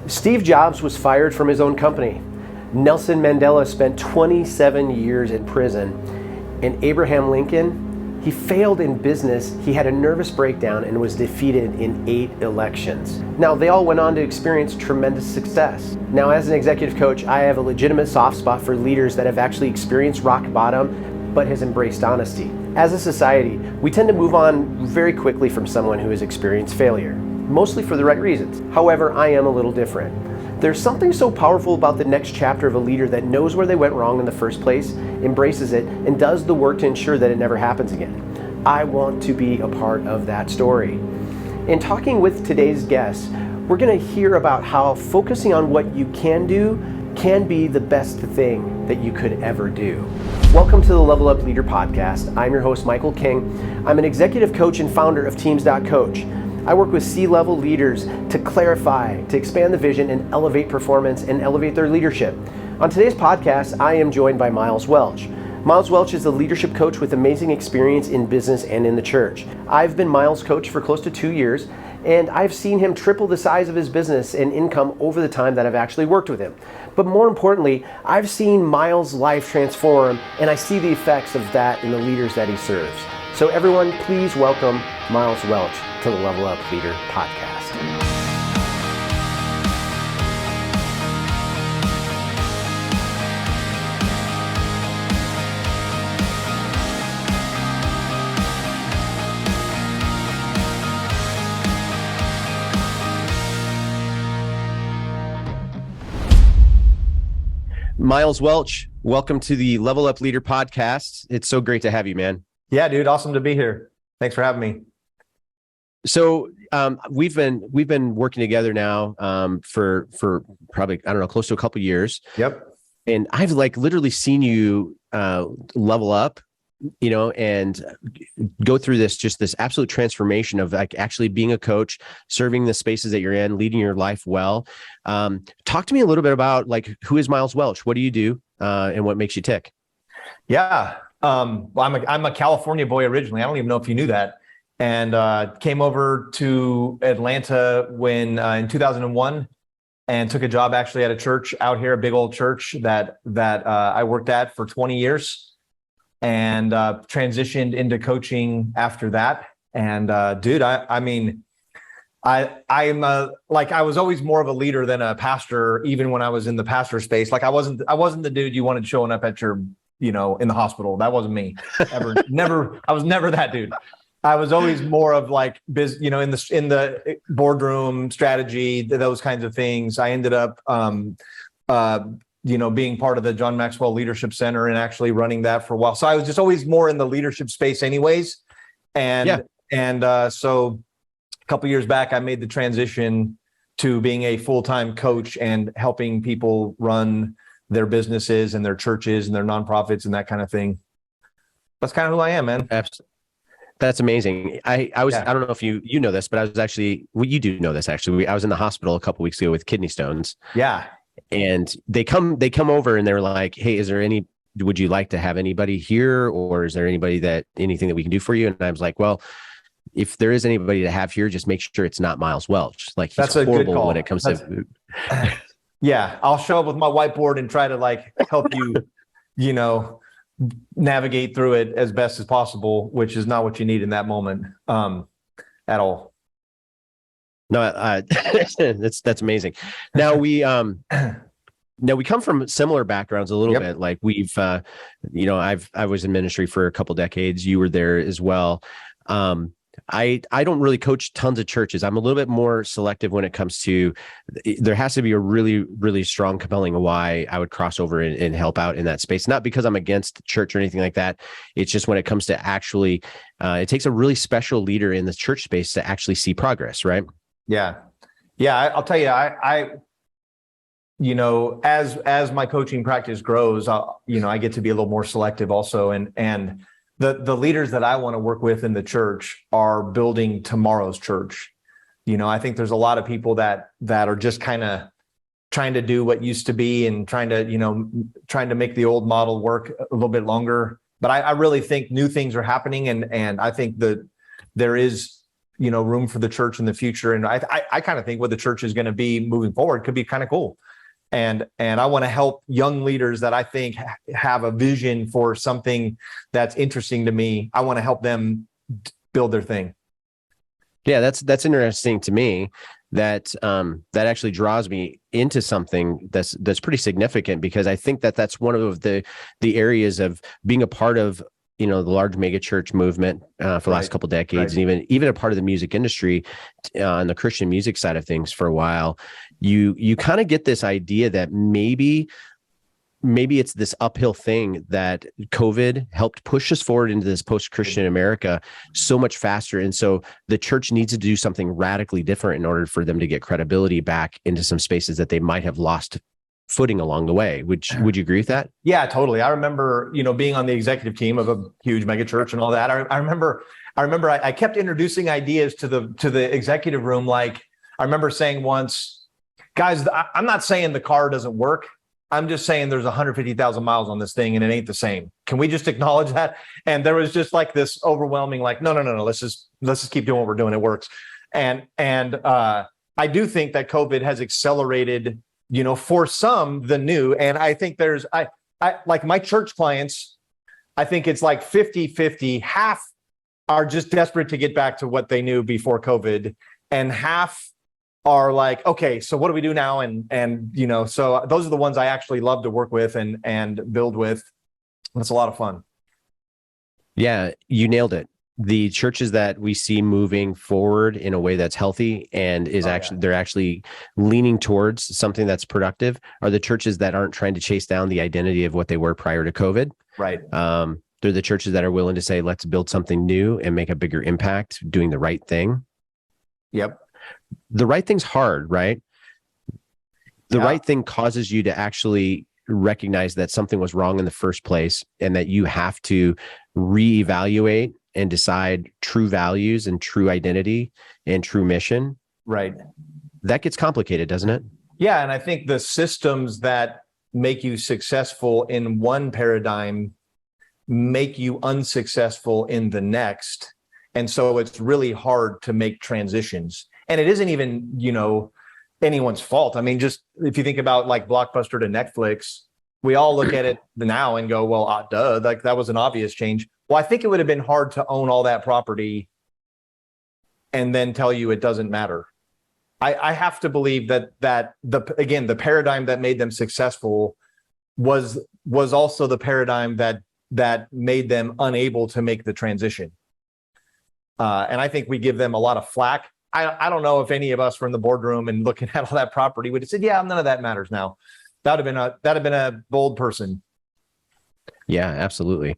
Steve Jobs was fired from his own company. Nelson Mandela spent 27 years in prison. And Abraham Lincoln, he failed in business. He had a nervous breakdown and was defeated in 8 elections. Now, they all went on to experience tremendous success. Now, as an executive coach, I have a legitimate soft spot for leaders that have actually experienced rock bottom, but has embraced honesty. As a society, we tend to move on very quickly from someone who has experienced failure, mostly for the right reasons. However, I am a little different. There's something so powerful about the next chapter of a leader that knows where they went wrong in the first place, embraces it, and does the work to ensure that it never happens again. I want to be a part of that story. In talking with today's guests, we're going to hear about how focusing on what you can do can be the best thing that you could ever do. Welcome to the Level Up Leader Podcast. I'm your host, Michael King. I'm an executive coach and founder of Teams.Coach. I work with C-level leaders to clarify, to expand the vision and elevate performance and elevate their leadership. On today's podcast, I am joined by Miles Welch. Miles Welch is a leadership coach with amazing experience in business and in the church. I've been Miles' coach for close to 2 years, and I've seen him triple the size of his business and income over the time that I've actually worked with him. But more importantly, I've seen Miles' life transform, and I see the effects of that in the leaders that he serves. So everyone, please welcome Miles Welch to the Level Up Leader Podcast. Miles Welch, welcome to the Level Up Leader Podcast. It's so great to have you, man. Yeah, dude. Awesome to be here. Thanks for having me. So we've been working together now for probably, I don't know, close to a couple of years. Yep. And I've literally seen you level up, and go through this absolute transformation of actually being a coach, serving the spaces that you're in, leading your life well. Talk to me a little bit about who is Miles Welch? What do you do and what makes you tick? Yeah. Well, I'm a California boy originally. I don't even know if you knew that. And came over to Atlanta in 2001 and took a job actually at a church out here, a big old church that I worked at for 20 years and transitioned into coaching after that. And dude, I'm I was always more of a leader than a pastor, even when I was in the pastor space. I wasn't the dude you wanted showing up at your in the hospital. That wasn't me. Never. I was never that dude. I was always more of in the boardroom strategy, those kinds of things. I ended up, being part of the John Maxwell Leadership Center and actually running that for a while. So I was just always more in the leadership space anyways. So a couple of years back, I made the transition to being a full-time coach and helping people run their businesses and their churches and their nonprofits and that kind of thing. That's kind of who I am, man. That's amazing. I don't know if you know this, but I was actually, you do know this actually. I was in the hospital a couple of weeks ago with kidney stones. Yeah. And they come over and they're like, hey, would you like to have anybody here? Or is there anything that we can do for you? And I was like, well, if there is anybody to have here, just make sure it's not Miles Welch. He's That's a horrible good call. When it comes to Yeah, I'll show up with my whiteboard and try to help you, navigate through it as best as possible, which is not what you need in that moment at all. No, that's amazing. Now we come from similar backgrounds a little bit. We've, I was in ministry for a couple decades. You were there as well. I don't really coach tons of churches. I'm a little bit more selective when it comes to, there has to be a really, really strong, compelling why I would cross over and help out in that space. Not because I'm against the church or anything like that. It's just when it comes to actually, it takes a really special leader in the church space to actually see progress, right? Yeah. Yeah. I'll tell you, as my coaching practice grows, I get to be a little more selective also. And the leaders that I want to work with in the church are building tomorrow's church. I think there's a lot of people that are just kind of trying to do what used to be and trying to make the old model work a little bit longer. But I really think new things are happening. And I think that there is room for the church in the future. And I kind of think what the church is going to be moving forward could be kind of cool. And I want to help young leaders that I think have a vision for something that's interesting to me. I want to help them build their thing. Yeah, that's interesting to me. That actually draws me into something that's pretty significant, because I think that's one of the areas of being a part of the large mega church movement for the last couple of decades, and even a part of the music industry on the Christian music side of things for a while. You kind of get this idea that maybe it's this uphill thing, that COVID helped push us forward into this post-Christian America so much faster. And so the church needs to do something radically different in order for them to get credibility back into some spaces that they might have lost footing along the way. Would you agree with that? Yeah, totally. I remember, being on the executive team of a huge mega church and all that. I remember I kept introducing ideas to the executive room. Like, I remember saying once, guys, I'm not saying the car doesn't work. I'm just saying there's 150,000 miles on this thing and it ain't the same. Can we just acknowledge that? And there was just like this overwhelming, like, no. Let's just keep doing what we're doing. It works. And I do think that COVID has accelerated, for some, the new. And I think I like my church clients, I think it's like 50-50. Half are just desperate to get back to what they knew before COVID, and half are like, okay, so what do we do now? And so those are the ones I actually love to work with and build with. It's a lot of fun. Yeah, you nailed it. The churches that we see moving forward in a way that's healthy and they're actually leaning towards something that's productive are the churches that aren't trying to chase down the identity of what they were prior to COVID. Right. They're the churches that are willing to say, let's build something new and make a bigger impact doing the right thing. Yep. The right thing's hard, right? The right thing causes you to actually recognize that something was wrong in the first place, and that you have to reevaluate and decide true values and true identity and true mission. Right. That gets complicated, doesn't it? Yeah. And I think the systems that make you successful in one paradigm make you unsuccessful in the next. And so it's really hard to make transitions. And it isn't even, anyone's fault. I mean, just if you think about like Blockbuster to Netflix, we all look at it now and go, well, duh, like that was an obvious change. Well, I think it would have been hard to own all that property and then tell you it doesn't matter. I have to believe that the paradigm that made them successful was also the paradigm that made them unable to make the transition. And I think we give them a lot of flack. I don't know if any of us were in the boardroom and looking at all that property would have said, yeah, none of that matters now. That'd have been a bold person. Yeah, absolutely.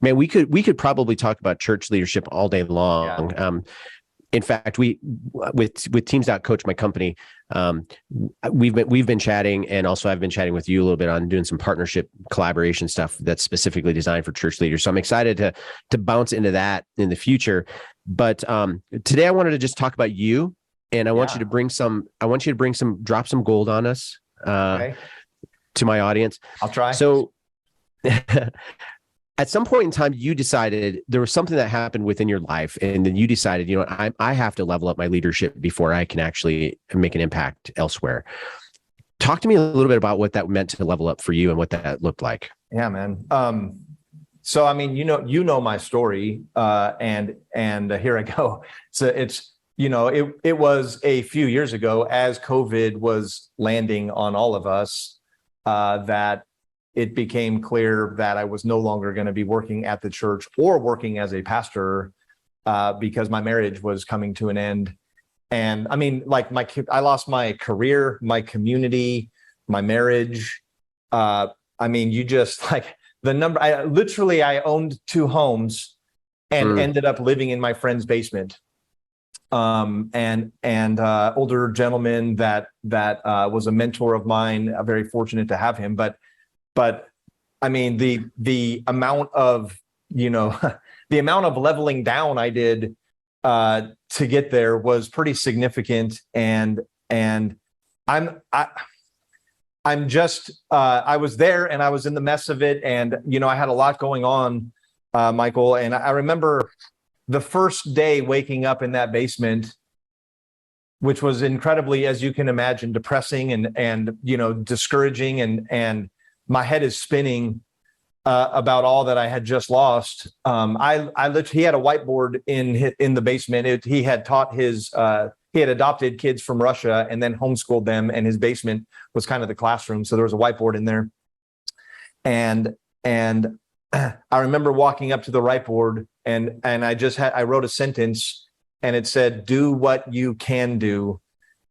Man, we could probably talk about church leadership all day long. Yeah. In fact, with Teams.Coach, my company, we've been chatting, and also I've been chatting with you a little bit on doing some partnership collaboration stuff that's specifically designed for church leaders. So I'm excited to bounce into that in the future. But today I wanted to just talk about you, and I want you to drop some gold on us to my audience. I'll try. So at some point in time, you decided there was something that happened within your life, and then you decided, I have to level up my leadership before I can actually make an impact elsewhere. Talk to me a little bit about what that meant to level up for you and what that looked like. Yeah, man. So, I mean, my story, and here I go. So it's, it was a few years ago, as COVID was landing on all of us, that it became clear that I was no longer going to be working at the church or working as a pastor, because my marriage was coming to an end. And I mean, like I lost my career, my community, my marriage. I mean, you just like the number, I owned 2 homes and ended up living in my friend's basement. And older gentleman that was a mentor of mine, very fortunate to have him, but I mean, the amount of, the amount of leveling down I did to get there was pretty significant. And I was there and I was in the mess of it. And, I had a lot going on, Michael. And I remember the first day waking up in that basement, which was incredibly, as you can imagine, depressing and discouraging, and my head is spinning about all that I had just lost. He had a whiteboard in the basement. He had taught he had adopted kids from Russia and then homeschooled them, and his basement was kind of the classroom. So there was a whiteboard in there, and I remember walking up to the whiteboard and I wrote a sentence, and it said, "Do what you can do,"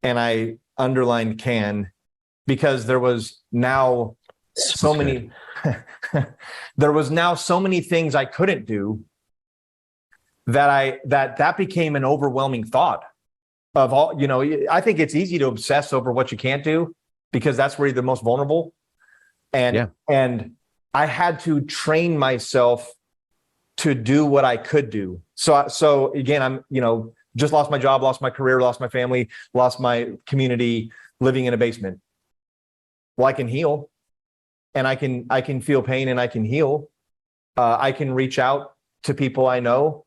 and I underlined "can," because there was now so many things I couldn't do that became an overwhelming thought of all. I think it's easy to obsess over what you can't do because that's where you're the most vulnerable. And I had to train myself to do what I could do. So again, I'm, just lost my job, lost my career, lost my family, lost my community, living in a basement. Well, I can heal, and I can feel pain, and I can heal. I can reach out to people I know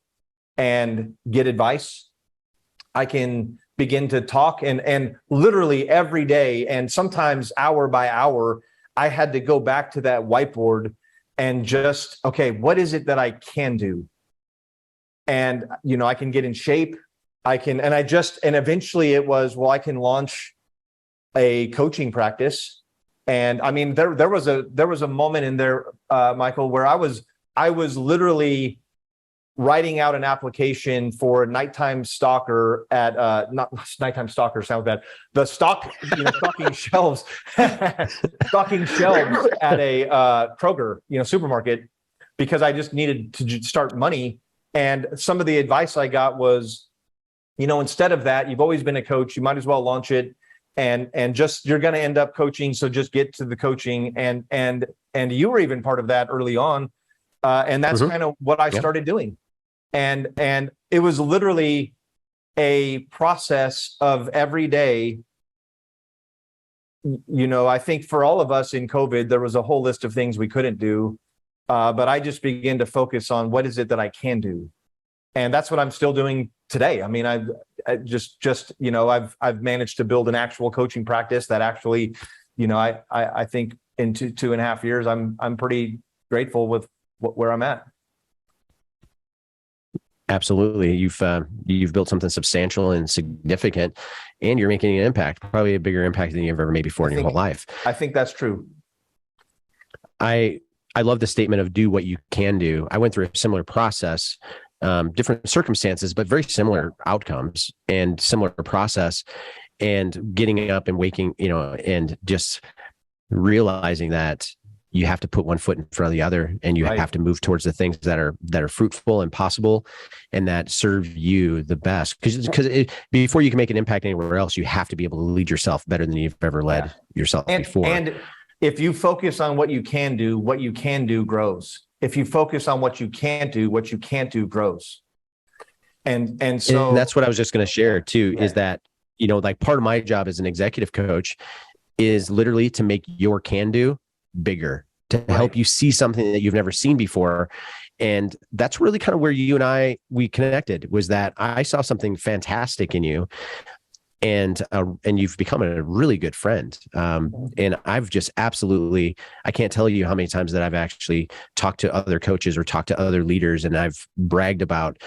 and get advice. I can begin to talk, and literally every day, and sometimes hour by hour, I had to go back to that whiteboard and just, okay, what is it that I can do? And, I can get in shape. And eventually it was, well, I can launch a coaching practice. And I mean, there was a moment in there, Michael, where I was literally writing out an application for a nighttime stalker at not nighttime stalker sounds bad. The stocking shelves, stocking shelves at a Kroger, supermarket, because I just needed to start money. And some of the advice I got was, instead of that, you've always been a coach. You might as well launch it, and just you're going to end up coaching. So just get to the coaching, and you were even part of that early on, and that's kind of what I started doing. And it was literally a process of every day. I think for all of us in COVID, there was a whole list of things we couldn't do, but I just began to focus on what is it that I can do, and that's what I'm still doing today. I mean, I've managed to build an actual coaching practice that actually, I think in 2.5 years, I'm pretty grateful with where I'm at. Absolutely. You've built something substantial and significant, and you're making an impact, probably a bigger impact than you've ever made before in your whole life. I think that's true. I love the statement of do what you can do. I went through a similar process, different circumstances, but very similar outcomes and similar process, and getting up and waking, and just realizing that you have to put one foot in front of the other, and you have to move towards the things that are fruitful and possible and that serve you the best. Because before you can make an impact anywhere else, you have to be able to lead yourself better than you've ever led yourself before. And if you focus on what you can do grows. If you focus on what you can't do grows. And that's what I was just going to share too, is that, like part of my job as an executive coach is literally to make your can do bigger, to help you see something that you've never seen before. And that's really kind of where you and we connected, was that I saw something fantastic in you, and you've become a really good friend. And I've just absolutely, I can't tell you how many times that I've actually talked to other coaches or talked to other leaders, and I've bragged about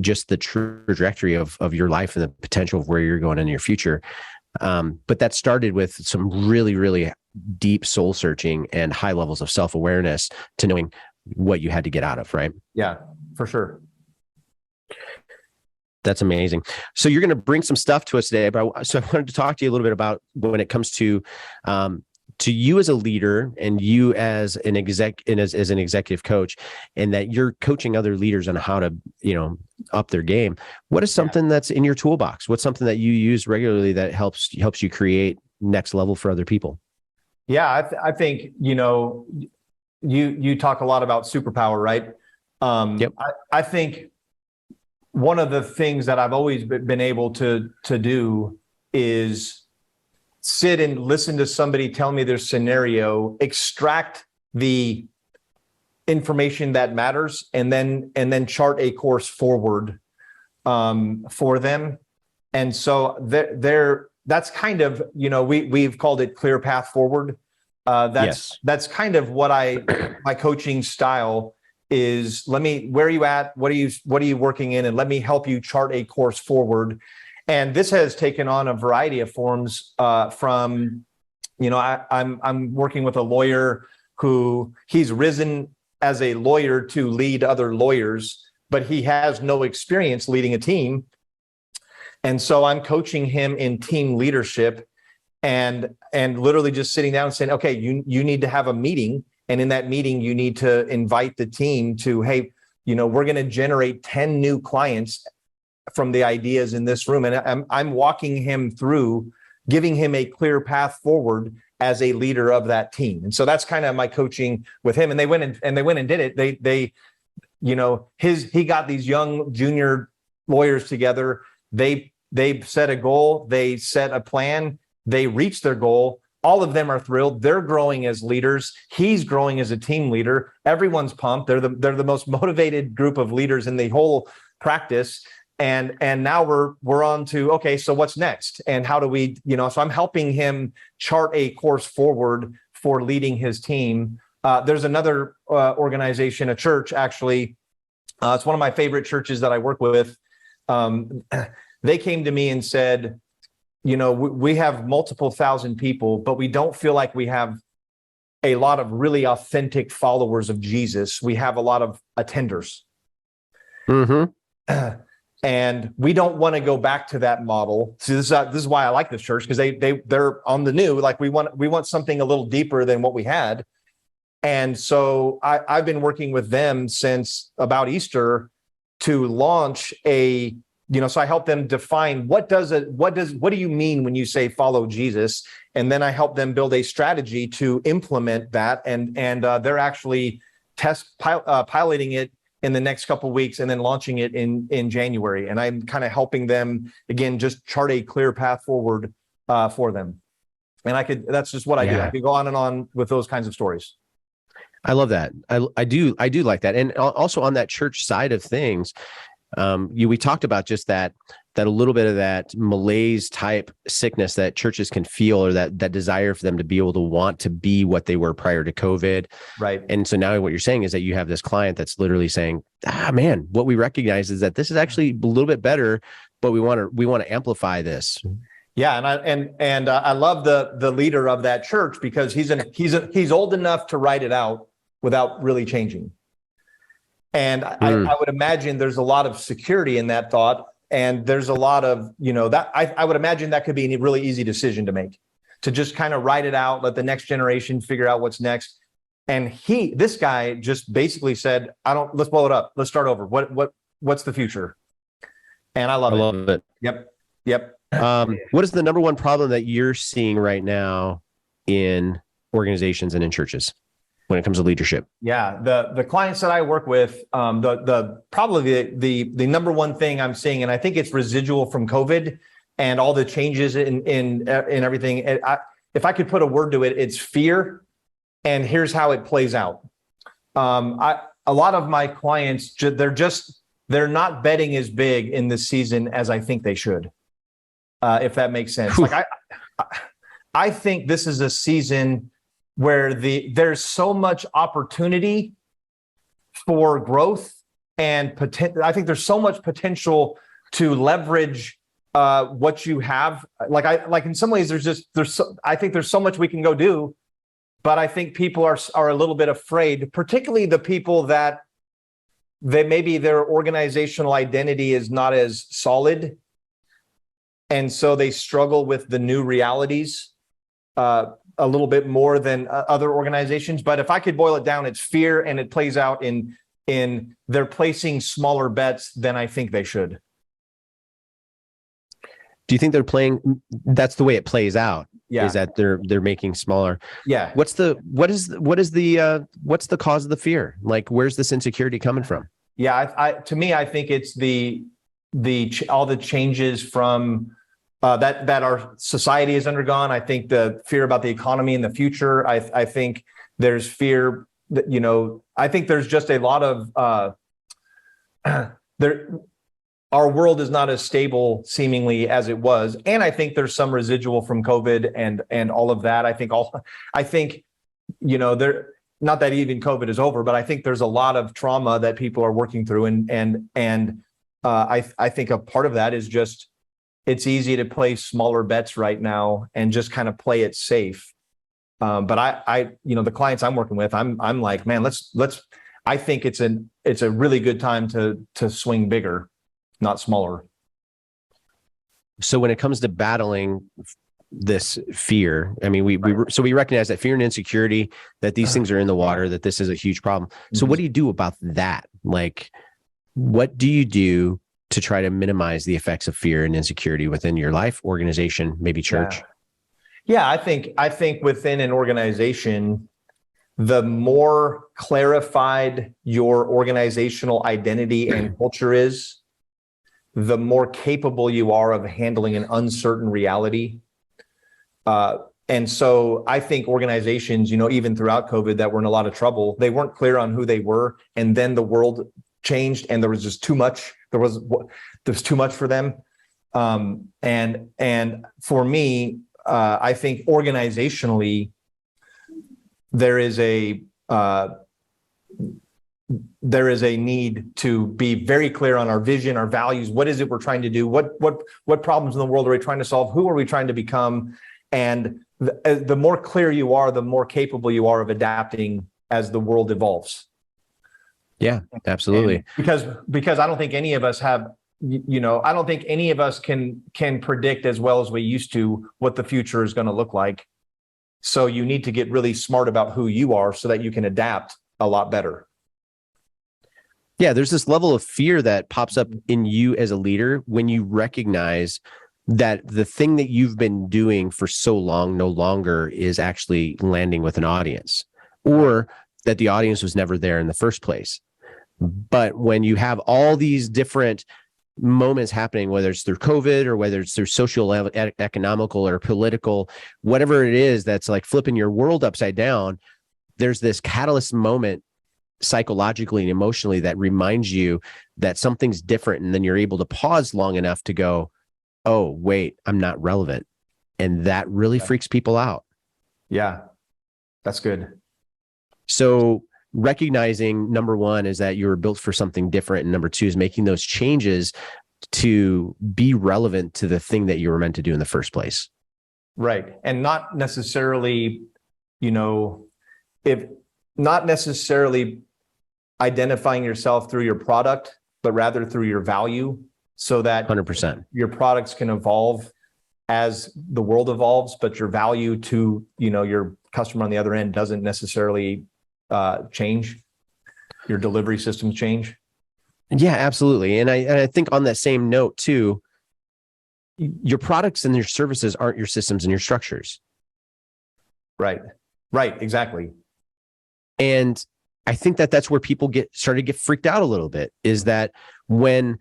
just the trajectory of your life and the potential of where you're going in your future. But that started with some really, really deep soul searching and high levels of self-awareness to knowing what you had to get out of, right? Yeah, for sure. That's amazing. So you're going to bring some stuff to us today, but I wanted to talk to you a little bit about when it comes to you as a leader, and you as an as an executive coach, and that you're coaching other leaders on how to, up their game. What is something that's in your toolbox? What's something that you use regularly that helps you create next level for other people? Yeah, I think, you talk a lot about superpower, right? Yep. I think one of the things that I've always been able to do is sit and listen to somebody tell me their scenario, extract the information that matters, and then chart a course forward for them. And so that's kind of, we've called it clear path forward. That's kind of what my coaching style is. Where are you at? What are you working in? And let me help you chart a course forward. And this has taken on a variety of forms from, I'm working with a lawyer who he's risen as a lawyer to lead other lawyers, but he has no experience leading a team. And so I'm coaching him in team leadership and literally just sitting down and saying, okay, you need to have a meeting. And in that meeting, you need to invite the team to, hey, we're going to generate 10 new clients from the ideas in this room. And I'm walking him through, giving him a clear path forward as a leader of that team. And so that's kind of my coaching with him. And they went and did it. He got these young junior lawyers together. They set a goal. They set a plan. They reached their goal. All of them are thrilled. They're growing as leaders. He's growing as a team leader. Everyone's pumped. They're the most motivated group of leaders in the whole practice. And now we're on to, okay, so what's next? And how do we, so I'm helping him chart a course forward for leading his team. There's another organization, a church, actually. It's one of my favorite churches that I work with. They came to me and said, we have multiple thousand people, but we don't feel like we have a lot of really authentic followers of Jesus. We have a lot of attenders. Mm-hmm. And we don't want to go back to that model. So this is why I like this church, because they're on the new. Like we want something a little deeper than what we had. And so I've been working with them since about Easter to launch so I help them define what do you mean when you say follow Jesus? And then I help them build a strategy to implement that. And they're actually piloting it in the next couple of weeks and then launching it in January. And I'm kind of helping them, again, just chart a clear path forward for them. And that's just what I do. I could go on and on with those kinds of stories. I love that. I do like that. And also on that church side of things, we talked about just that a little bit of that malaise type sickness that churches can feel, or that desire for them to be able to want to be what they were prior to COVID. Right. And so now what you're saying is that you have this client that's literally saying, man, what we recognize is that this is actually a little bit better, but we want to amplify this. Yeah. And I love the leader of that church, because he's old enough to write it out without really changing. And I would imagine there's a lot of security in that thought. And there's a lot of, that I would imagine that could be a really easy decision to make, to just kind of write it out, let the next generation figure out what's next. And this guy just basically said, let's blow it up. Let's start over. What's the future? And I love it. Yep. What is the number one problem that you're seeing right now in organizations and in churches when it comes to leadership? Yeah, the clients that I work with, probably the number one thing I'm seeing, and I think it's residual from COVID and all the changes in everything. If I could put a word to it, it's fear. And here's how it plays out. A lot of my clients, they're not betting as big in this season as I think they should, if that makes sense. Like I think this is a season where there's so much opportunity for growth and I think there's so much potential to leverage what you have. Like in some ways, I think there's so much we can go do, but I think people are a little bit afraid, particularly the people that maybe their organizational identity is not as solid, and so they struggle with the new realities a little bit more than other organizations. But if I could boil it down, it's fear, and it plays out in they're placing smaller bets than I think they should. Do you think that's the way it plays out? Yeah. Is that they're making smaller? Yeah. What's the cause of the fear? Like, where's this insecurity coming from? Yeah. To me, I think it's all the changes from that our society has undergone. I think the fear about the economy in the future. I think there's fear I think there's just a lot of there. Our world is not as stable seemingly as it was, and I think there's some residual from COVID and all of that. I think there, not that even COVID is over, but I think there's a lot of trauma that people are working through, and I think a part of that is just it's easy to play smaller bets right now and just kind of play it safe. But I the clients I'm working with, I'm like, man, let's. I think it's a really good time to swing bigger, not smaller. So when it comes to battling this fear, I mean, we recognize that fear and insecurity, that these things are in the water, that this is a huge problem. So what do you do about that? Like, what do you do to try to minimize the effects of fear and insecurity within your life, organization, maybe church? Yeah, I think within an organization, the more clarified your organizational identity and culture is, the more capable you are of handling an uncertain reality. And so I think organizations, even throughout COVID that were in a lot of trouble, they weren't clear on who they were. And then the world changed and there was just too much. There was too much for them. And for me, I think organizationally, there is a need to be very clear on our vision, our values. What is it we're trying to do? What problems in the world are we trying to solve? Who are we trying to become? And the more clear you are, the more capable you are of adapting as the world evolves. Yeah, absolutely. And because I don't think any of us have, I don't think any of us can predict as well as we used to what the future is going to look like. So you need to get really smart about who you are so that you can adapt a lot better. Yeah, there's this level of fear that pops up in you as a leader when you recognize that the thing that you've been doing for so long no longer is actually landing with an audience, or that the audience was never there in the first place. But when you have all these different moments happening, whether it's through COVID or whether it's through social, economical, or political, whatever it is that's like flipping your world upside down, there's this catalyst moment psychologically and emotionally that reminds you that something's different. And then you're able to pause long enough to go, oh, wait, I'm not relevant. And that really freaks people out. Yeah, that's good. So recognizing, number one, is that you were built for something different. And number two is making those changes to be relevant to the thing that you were meant to do in the first place. Right. And not necessarily, if not necessarily identifying yourself through your product, but rather through your value, so that 100% your products can evolve as the world evolves, but your value to, your customer on the other end doesn't necessarily change. Your delivery systems change. Yeah, absolutely. And I think on that same note too, your products and your services aren't your systems and your structures. Right. Exactly. And I think that that's where people started to get freaked out a little bit, is that when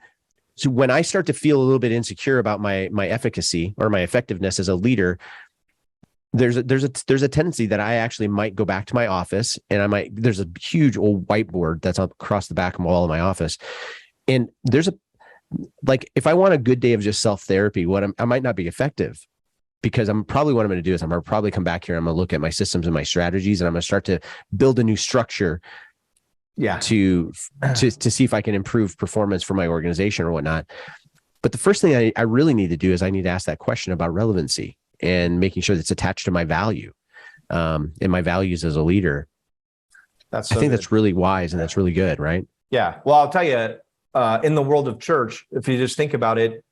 I start to feel a little bit insecure about my efficacy or my effectiveness as a leader, there's a tendency that I actually might go back to my office, and there's a huge old whiteboard that's up across the back of the wall of my office. And if I want a good day of just self-therapy, I might not be effective, because what I'm going to do is I'm going to probably come back here. I'm going to look at my systems and my strategies, and I'm going to start to build a new structure. Yeah. To see if I can improve performance for my organization or whatnot. But the first thing I really need to do is I need to ask that question about relevancy and making sure that's attached to my value, and my values as a leader. I think that's really wise, and that's really good, right? Yeah. Well, I'll tell you, in the world of church, if you just think about it,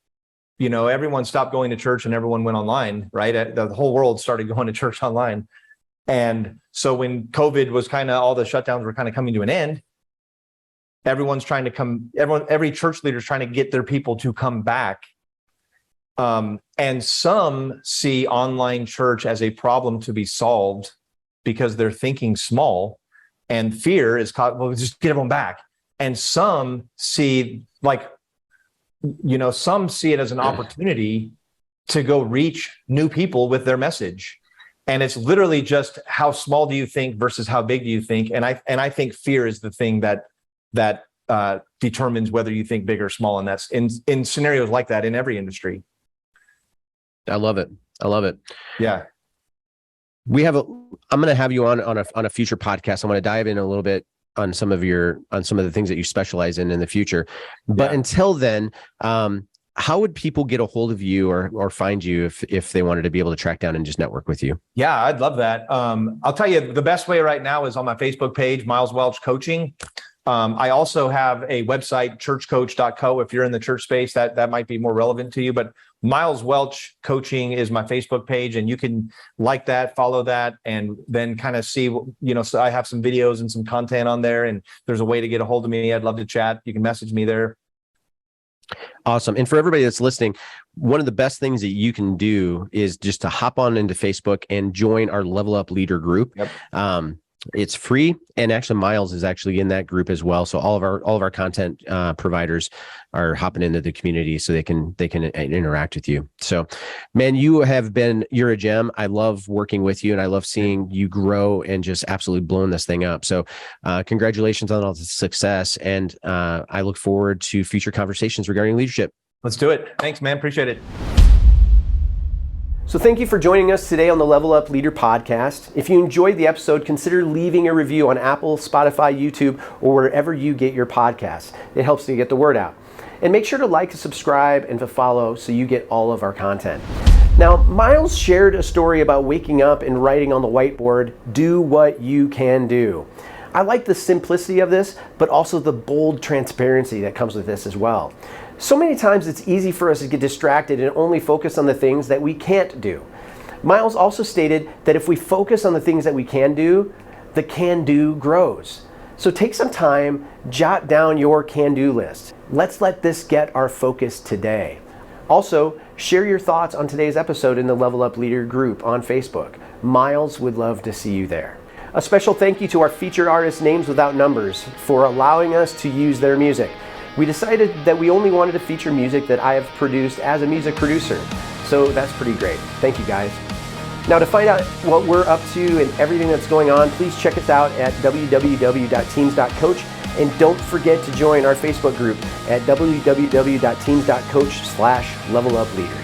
everyone stopped going to church and everyone went online, right? The whole world started going to church online. And so when COVID was all the shutdowns were coming to an end, every church leader is trying to get their people to come back. And some see online church as a problem to be solved because they're thinking small, and fear is just get everyone back. And some see some see it as an opportunity to go reach new people with their message. And it's literally just how small do you think versus how big do you think? And I think fear is the thing that determines whether you think big or small. And that's in scenarios like that in every industry. I love it. Yeah. I'm going to have you on a future podcast. I want to dive in a little bit on some of the things that you specialize in the future. But until then, how would people get a hold of you or find you if they wanted to be able to track down and just network with you? Yeah, I'd love that. I'll tell you, the best way right now is on my Facebook page, Miles Welch Coaching. I also have a website, Teams.Coach. If you're in the church space, that might be more relevant to you. But Miles Welch Coaching is my Facebook page, and you can like that, follow that, and then kind of see, so I have some videos and some content on there, and there's a way to get a hold of me. I'd love to chat. You can message me there. Awesome. And for everybody that's listening, one of the best things that you can do is just to hop on into Facebook and join our Level Up Leader group. Yep. It's free, and actually Miles is actually in that group as well. So all of our content providers are hopping into the community so they can interact with you. So, man, you're a gem. I love working with you, and I love seeing you grow and just absolutely blowing this thing up. So, congratulations on all the success, and I look forward to future conversations regarding leadership. Let's do it. Thanks, man. Appreciate it. So thank you for joining us today on the Level Up Leader podcast. If you enjoyed the episode, consider leaving a review on Apple, Spotify, YouTube, or wherever you get your podcasts. It helps to get the word out. And make sure to like, subscribe, and to follow so you get all of our content. Now, Miles shared a story about waking up and writing on the whiteboard, "Do what you can do." I like the simplicity of this, but also the bold transparency that comes with this as well. So many times it's easy for us to get distracted and only focus on the things that we can't do. Miles also stated that if we focus on the things that we can do, the can-do grows. So take some time, jot down your can-do list. Let's let this get our focus today. Also, share your thoughts on today's episode in the Level Up Leader group on Facebook. Miles would love to see you there. A special thank you to our featured artist, Names Without Numbers, for allowing us to use their music. We decided that we only wanted to feature music that I have produced as a music producer. So that's pretty great. Thank you, guys. Now, to find out what we're up to and everything that's going on, please check us out at www.Teams.Coach. And don't forget to join our Facebook group at www.Teams.Coach/levelupleaders.